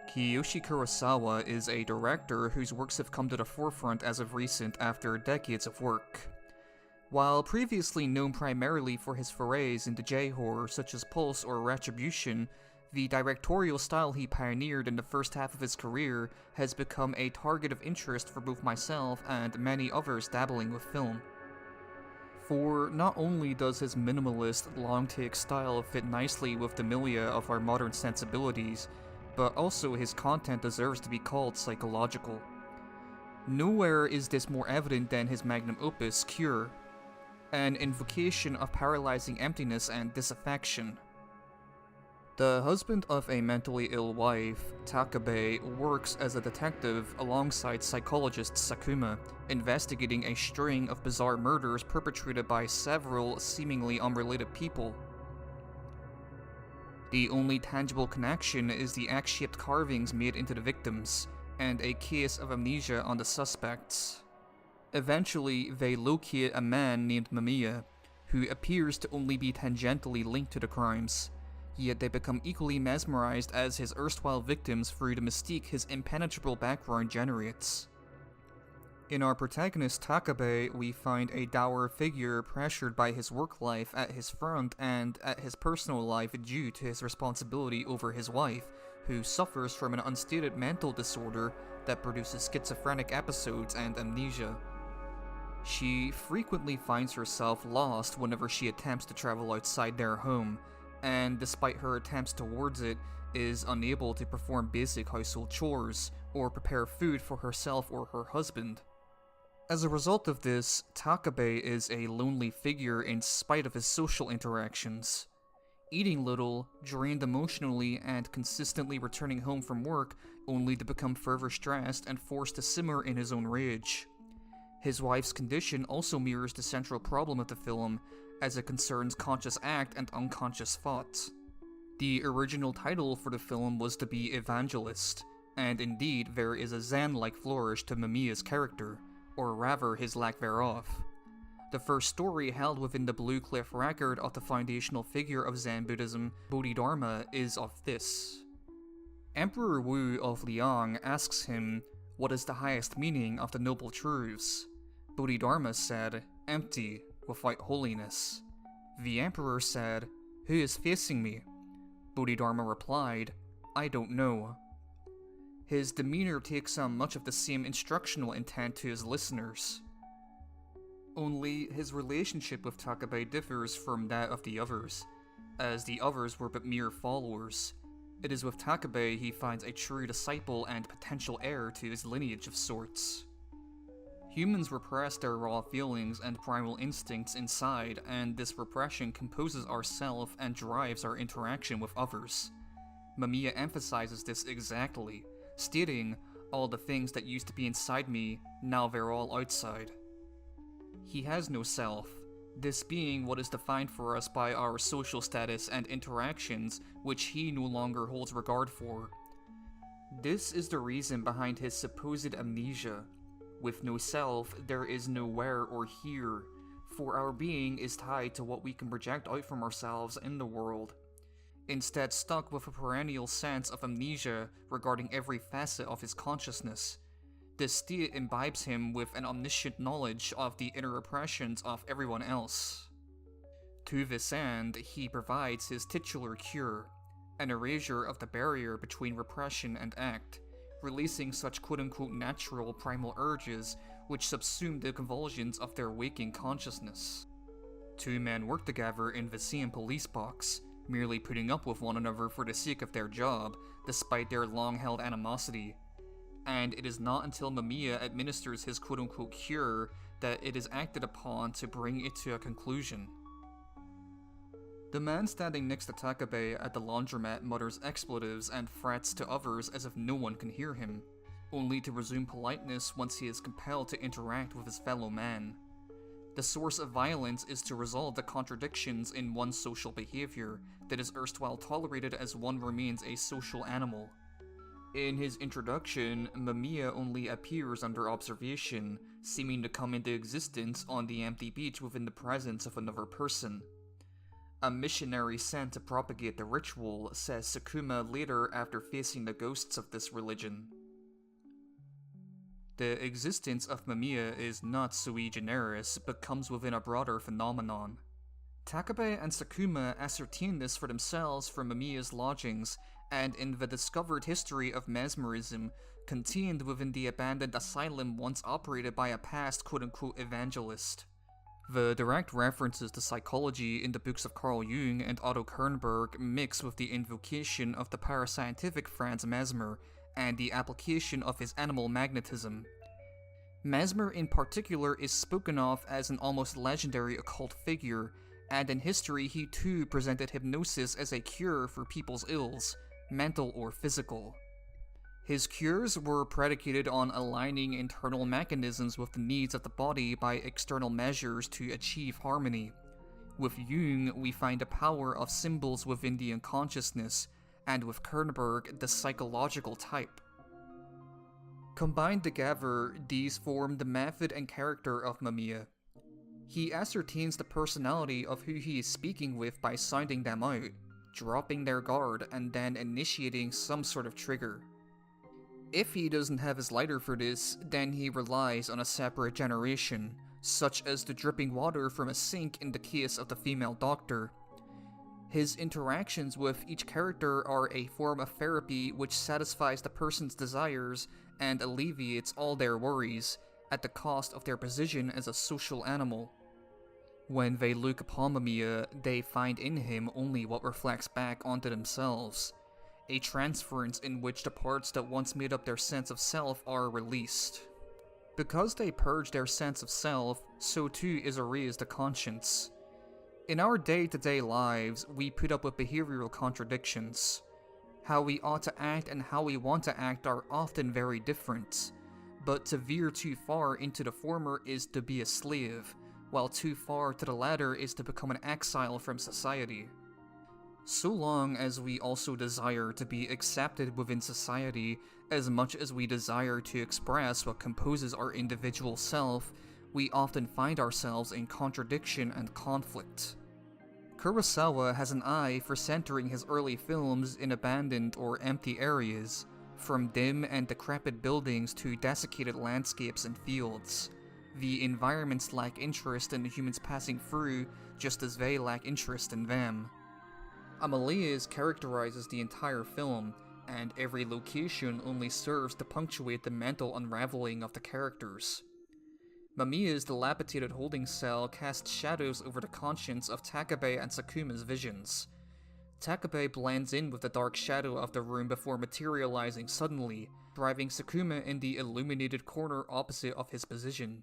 Kiyoshi Kurosawa is a director whose works have come to the forefront as of recent after decades of work. While previously known primarily for his forays into J-horror such as Pulse or Retribution, the directorial style he pioneered in the first half of his career has become a target of interest for both myself and many others dabbling with film. For not only does his minimalist, long-take style fit nicely with the milieu of our modern sensibilities, but also his content deserves to be called psychological. Nowhere is this more evident than his magnum opus, Cure, an invocation of paralyzing emptiness and disaffection. The husband of a mentally ill wife, Takabe, works as a detective alongside psychologist Sakuma, investigating a string of bizarre murders perpetrated by several seemingly unrelated people. The only tangible connection is the axe-shaped carvings made into the victims, and a case of amnesia on the suspects. Eventually, they locate a man named Mamiya, who appears to only be tangentially linked to the crimes, yet they become equally mesmerized as his erstwhile victims through the mystique his impenetrable background generates. In our protagonist Takabe, we find a dour figure pressured by his work life at his front and at his personal life due to his responsibility over his wife, who suffers from an unstated mental disorder that produces schizophrenic episodes and amnesia. She frequently finds herself lost whenever she attempts to travel outside their home, and despite her attempts towards it, is unable to perform basic household chores or prepare food for herself or her husband. As a result of this, Takabe is a lonely figure in spite of his social interactions. Eating little, drained emotionally, and consistently returning home from work only to become further stressed and forced to simmer in his own rage. His wife's condition also mirrors the central problem of the film, as it concerns conscious act and unconscious thought. The original title for the film was to be Evangelist, and indeed there is a Zen-like flourish to Mamiya's character, or rather his lack thereof. The first story held within the Blue Cliff record of the foundational figure of Zen Buddhism, Bodhidharma, is of this. Emperor Wu of Liang asks him, "What is the highest meaning of the Noble Truths?" Bodhidharma said, "Empty, without holiness." The emperor said, "Who is facing me?" Bodhidharma replied, "I don't know." His demeanor takes on much of the same instructional intent to his listeners. Only his relationship with Takabe differs from that of the others, as the others were but mere followers. It is with Takabe he finds a true disciple and potential heir to his lineage of sorts. Humans repress their raw feelings and primal instincts inside, and this repression composes our self and drives our interaction with others. Mamiya emphasizes this exactly, stating, "All the things that used to be inside me, now they're all outside." He has no self, this being what is defined for us by our social status and interactions, which he no longer holds regard for. This is the reason behind his supposed amnesia. With no self, there is no where or here, for our being is tied to what we can project out from ourselves in the world. Instead stuck with a perennial sense of amnesia regarding every facet of his consciousness. This state imbibes him with an omniscient knowledge of the inner oppressions of everyone else. To this end, he provides his titular cure, an erasure of the barrier between repression and act, releasing such quote-unquote natural primal urges which subsume the convulsions of their waking consciousness. Two men work together in the same police box, merely putting up with one another for the sake of their job, despite their long-held animosity. And it is not until Mamiya administers his quote-unquote cure that it is acted upon to bring it to a conclusion. The man standing next to Takabe at the laundromat mutters expletives and threats to others as if no one can hear him, only to resume politeness once he is compelled to interact with his fellow man. The source of violence is to resolve the contradictions in one's social behavior that is erstwhile tolerated as one remains a social animal. In his introduction, Mamiya only appears under observation, seeming to come into existence on the empty beach within the presence of another person. A missionary sent to propagate the ritual, says Sakuma later after facing the ghosts of this religion. The existence of Mamiya is not sui generis, but comes within a broader phenomenon. Takabe and Sakuma ascertain this for themselves from Mamiya's lodgings, and in the discovered history of mesmerism, contained within the abandoned asylum once operated by a past quote-unquote Evangelist. The direct references to psychology in the books of Carl Jung and Otto Kernberg mix with the invocation of the parascientific Franz Mesmer and the application of his animal magnetism. Mesmer in particular is spoken of as an almost legendary occult figure, and in history he too presented hypnosis as a cure for people's ills, mental or physical. His cures were predicated on aligning internal mechanisms with the needs of the body by external measures to achieve harmony. With Jung, we find the power of symbols within the unconsciousness, and with Kernberg, the psychological type. Combined together, these form the method and character of Mamiya. He ascertains the personality of who he is speaking with by sounding them out, dropping their guard, and then initiating some sort of trigger. If he doesn't have his lighter for this, then he relies on a separate generation, such as the dripping water from a sink in the case of the female doctor. His interactions with each character are a form of therapy which satisfies the person's desires and alleviates all their worries, at the cost of their position as a social animal. When they look upon Mamiya, they find in him only what reflects back onto themselves, a transference in which the parts that once made up their sense of self are released. Because they purge their sense of self, so too is erased the conscience. In our day-to-day lives, we put up with behavioral contradictions. How we ought to act and how we want to act are often very different, but to veer too far into the former is to be a slave, while too far to the latter is to become an exile from society. So long as we also desire to be accepted within society as much as we desire to express what composes our individual self, we often find ourselves in contradiction and conflict. Kurosawa has an eye for centering his early films in abandoned or empty areas, from dim and decrepit buildings to desiccated landscapes and fields. The environments lack interest in the humans passing through, just as they lack interest in them. Amelia's characterizes the entire film, and every location only serves to punctuate the mental unraveling of the characters. Mamiya's dilapidated holding cell casts shadows over the conscience of Takabe and Sakuma's visions. Takabe blends in with the dark shadow of the room before materializing suddenly, driving Sakuma in the illuminated corner opposite of his position.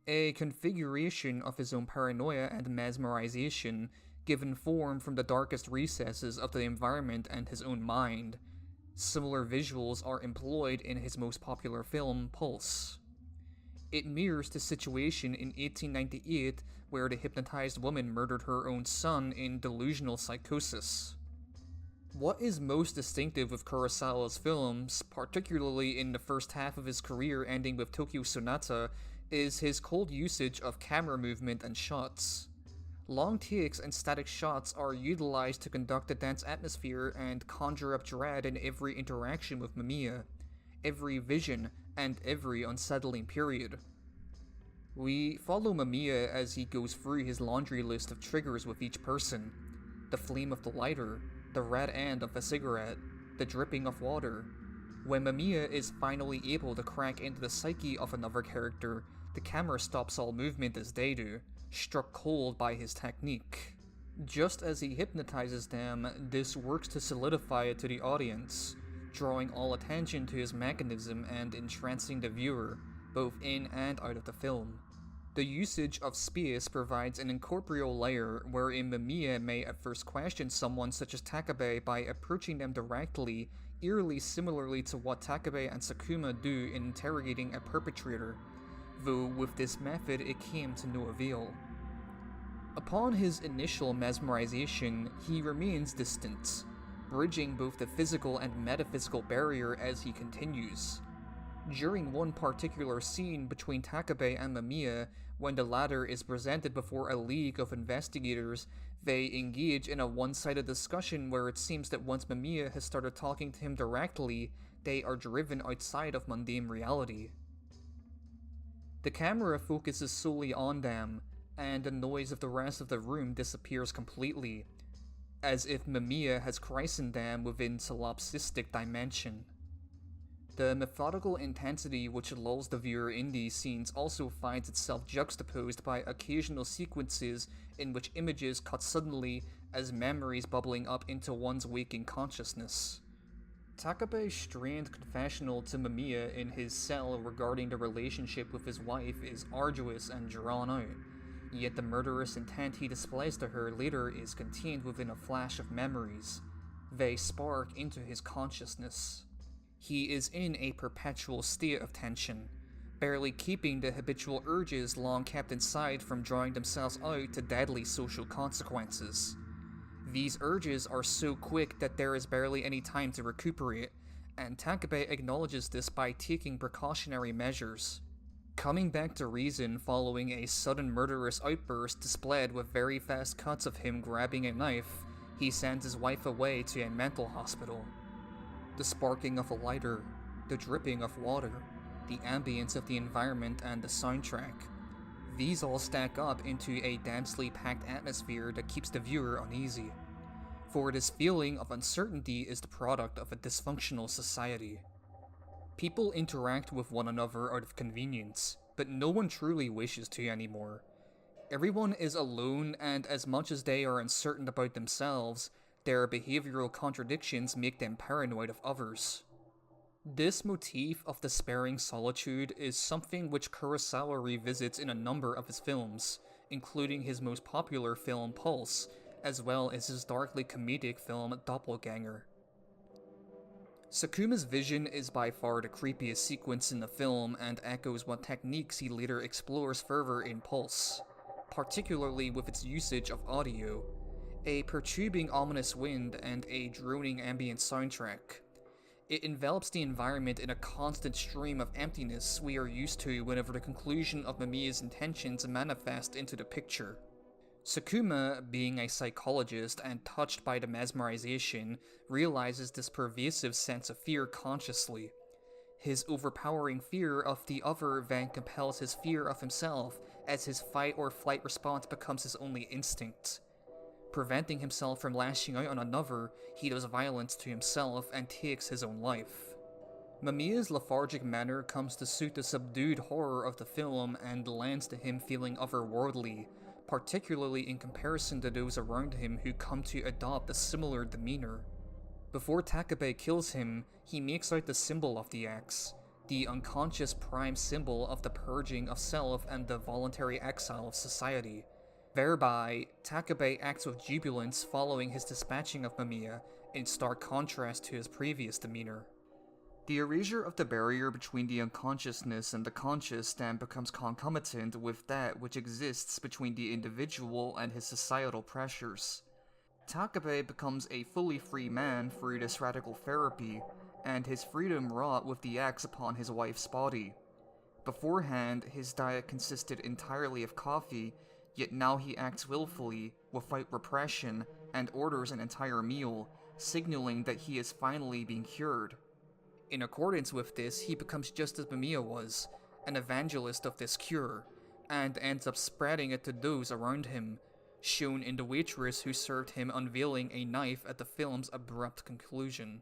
A configuration of his own paranoia and mesmerization, given form from the darkest recesses of the environment and his own mind. Similar visuals are employed in his most popular film, Pulse. It mirrors the situation in 1898 where the hypnotized woman murdered her own son in delusional psychosis. What is most distinctive with Kurosawa's films, particularly in the first half of his career ending with Tokyo Sonata, is his cold usage of camera movement and shots. Long takes and static shots are utilized to conduct a dense atmosphere and conjure up dread in every interaction with Mamiya, every vision, and every unsettling period. We follow Mamiya as he goes through his laundry list of triggers with each person: the flame of the lighter, the red end of a cigarette, the dripping of water. When Mamiya is finally able to crack into the psyche of another character, the camera stops all movement as they do, struck cold by his technique. Just as he hypnotizes them, this works to solidify it to the audience, drawing all attention to his mechanism and entrancing the viewer, both in and out of the film. The usage of space provides an incorporeal layer wherein Mamiya may at first question someone such as Takabe by approaching them directly, eerily similarly to what Takabe and Sakuma do in interrogating a perpetrator, though with this method it came to no avail. Upon his initial mesmerization, he remains distant, bridging both the physical and metaphysical barrier as he continues. During one particular scene between Takabe and Mamiya, when the latter is presented before a league of investigators, they engage in a one-sided discussion where it seems that once Mamiya has started talking to him directly, they are driven outside of mundane reality. The camera focuses solely on them, and the noise of the rest of the room disappears completely, as if Mamiya has christened them within solipsistic dimension. The methodical intensity which lulls the viewer in these scenes also finds itself juxtaposed by occasional sequences in which images cut suddenly as memories bubbling up into one's waking consciousness. Takabe's strained confessional to Mamiya in his cell regarding the relationship with his wife is arduous and drawn out, yet the murderous intent he displays to her later is contained within a flash of memories. They spark into his consciousness. He is in a perpetual state of tension, barely keeping the habitual urges long kept inside from drawing themselves out to deadly social consequences. These urges are so quick that there is barely any time to recuperate, and Takabe acknowledges this by taking precautionary measures. Coming back to reason following a sudden murderous outburst displayed with very fast cuts of him grabbing a knife, he sends his wife away to a mental hospital. The sparking of a lighter, the dripping of water, the ambience of the environment and the soundtrack. These all stack up into a densely packed atmosphere that keeps the viewer uneasy. For this feeling of uncertainty is the product of a dysfunctional society. People interact with one another out of convenience, but no one truly wishes to anymore. Everyone is alone, and as much as they are uncertain about themselves, their behavioral contradictions make them paranoid of others. This motif of despairing solitude is something which Kurosawa revisits in a number of his films, including his most popular film Pulse, as well as his darkly comedic film Doppelganger. Sakuma's vision is by far the creepiest sequence in the film and echoes what techniques he later explores further in Pulse, particularly with its usage of audio, a protruding ominous wind, and a droning ambient soundtrack. It envelops the environment in a constant stream of emptiness we are used to whenever the conclusion of Mamiya's intentions manifest into the picture. Sakuma, being a psychologist and touched by the mesmerization, realizes this pervasive sense of fear consciously. His overpowering fear of the other then compels his fear of himself, as his fight or flight response becomes his only instinct. Preventing himself from lashing out on another, he does violence to himself and takes his own life. Mamiya's lethargic manner comes to suit the subdued horror of the film and lends to him feeling otherworldly, particularly in comparison to those around him who come to adopt a similar demeanor. Before Takabe kills him, he makes out the symbol of the axe, the unconscious prime symbol of the purging of self and the voluntary exile of society. Thereby, Takabe acts with jubilance following his dispatching of Mamiya, in stark contrast to his previous demeanor. The erasure of the barrier between the unconsciousness and the conscious then becomes concomitant with that which exists between the individual and his societal pressures. Takabe becomes a fully free man through this radical therapy, and his freedom wrought with the axe upon his wife's body. Beforehand, his diet consisted entirely of coffee, yet now he acts willfully, without repression, and orders an entire meal, signaling that he is finally being cured. In accordance with this, he becomes just as Mamiya was, an evangelist of this cure, and ends up spreading it to those around him, shown in the waitress who served him unveiling a knife at the film's abrupt conclusion.